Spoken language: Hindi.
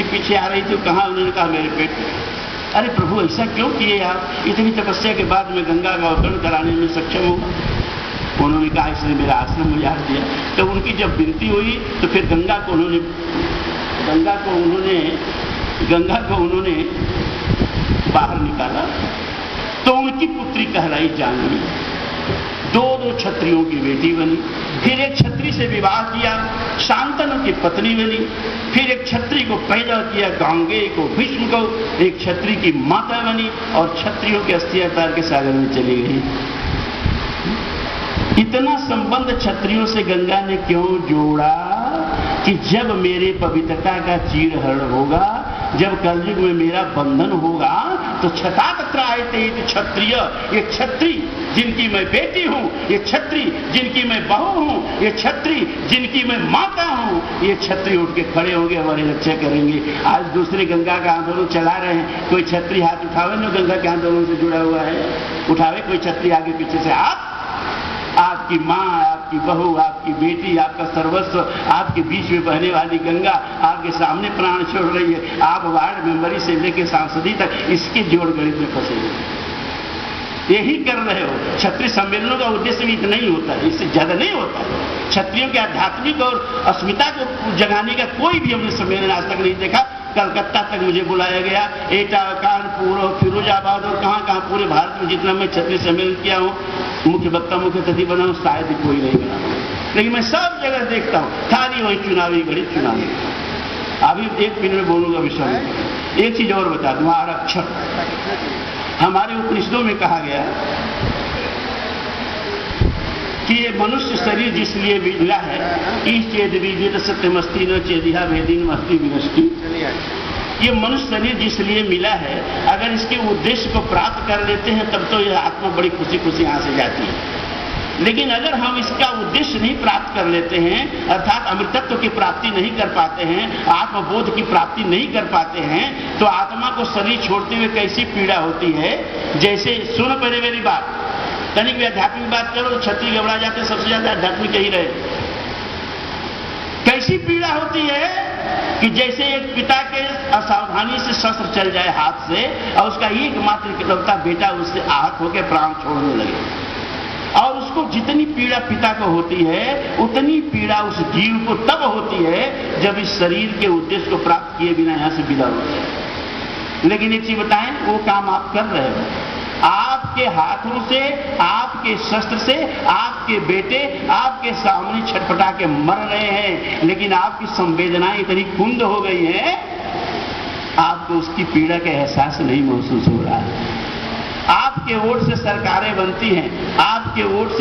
पीछे पीछे आ रही थी, कहाँ? उन्होंने कहा मेरे पेट में। अरे प्रभु ऐसा क्यों किए आप? इतनी तपस्या के बाद मैं गंगा का अवतरण कराने में सक्षम हूँ। उन्होंने कहा इसने मेरा आश्रम उजाड़ दिया। तो उनकी जब विनती हुई तो फिर गंगा को उन्होंने बाहर निकाला। तो उनकी पुत्री कहलाई जाह्नवी, दो क्षत्रियों की बेटी बनी। फिर एक क्षत्रिय से विवाह किया, शांतनु की पत्नी बनी। फिर एक क्षत्रिय को पैदा किया, गांगेय को, भीष्म को, एक क्षत्रिय की माता बनी और क्षत्रियों की अस्थियां तार के सागर में चली गई। इतना संबंध क्षत्रियों से गंगा ने क्यों जोड़ा? कि जब मेरे पवित्रता का चीरहरण होगा, जब कलयुग में मेरा बंधन होगा, तो छता तत्र आयते क्षत्रिय, ये क्षत्रिय जिनकी मैं बेटी हूं, ये क्षत्रिय जिनकी मैं बहू हूं, ये क्षत्रिय जिनकी मैं माता हूं, ये क्षत्रिय उठ के खड़े होंगे, हमारी रक्षा करेंगे। आज दूसरे गंगा का आंदोलन चला रहे हैं, कोई क्षत्रिय हाथ उठावे ना गंगा के आंदोलन से जुड़ा हुआ है, उठावे कोई क्षत्रिय आगे पीछे से हाथ। आपकी माँ, आपकी बहू, आपकी बेटी, आपका सर्वस्व, आपके बीच में बहने वाली गंगा आपके सामने प्राण छोड़ रही है। आप वार्ड मेंबरी से लेकर सांसदी तक इसके जोड़ गणित में फंसे हुए, यही कर रहे हो। क्षत्रिय सम्मेलनों का उद्देश्य भी इतना ही होता है, इससे ज्यादा नहीं होता है। क्षत्रियों के आध्यात्मिक और अस्मिता को जगाने का कोई भी हमने सम्मेलन आज तक नहीं देखा। कलकत्ता तक मुझे बुलाया गया, एटा, कानपुर और फिरोजाबाद और कहां पूरे भारत में जितना मैं क्षत्रिय सम्मेलन किया हूं, मुख्य वक्ता, मुख्य अतिथि बना हूं, शायद ही कोई नहीं बना। लेकिन मैं सब जगह देखता हूं, खाली वही चुनावी घड़ी चुनावी। अभी 1 मिनट में बोलूंगा विषय में। एक चीज और बता दूं, आरक्षण। हमारे उपनिषदों में कहा गया कि ये मनुष्य शरीर जिसलिए मिला है, इस चेद विदित सत्यमस्ती न चेदिहा भेदीन मस्ती विनष्टि। ये मनुष्य शरीर जिसलिए मिला है, अगर इसके उद्देश्य को प्राप्त कर लेते हैं तब तो यह आत्मा बड़ी खुशी खुशी यहां से जाती है। लेकिन अगर हम इसका उद्देश्य नहीं प्राप्त कर लेते हैं, अर्थात अमृतत्व की प्राप्ति नहीं कर पाते हैं, आत्मबोध की प्राप्ति नहीं कर पाते हैं, तो आत्मा को शरीर छोड़ते हुए कैसी पीड़ा होती है। जैसे सुनो पहले मेरी बात, तनिक भी आध्यात्मिक बात करो तो क्षत्रिय घबरा जाते, सबसे ज्यादा आध्यात्मिक यही रहे। कैसी पीड़ा होती है कि जैसे एक पिता के असावधानी से शस्त्र चल जाए हाथ से और उसका एकमात्र इकलौता बेटा उससे आहत होकर प्राण छोड़ने लगे, और उसको जितनी पीड़ा पिता को होती है उतनी पीड़ा उस जीव को तब होती है जब इस शरीर के उद्देश्य को प्राप्त किए बिना यहां से विदा हो जाए। लेकिन एक चीज बताएं, वो काम आप कर रहे हो। आपके हाथों से, आपके शस्त्र से आपके बेटे आपके सामने छटपटा के मर रहे हैं, लेकिन आपकी संवेदनाएं इतनी कुंद हो गई हैं, आपको उसकी पीड़ा का एहसास नहीं महसूस हो रहा है। आपके वोट से सरकारें बनती हैं, आपके वोट से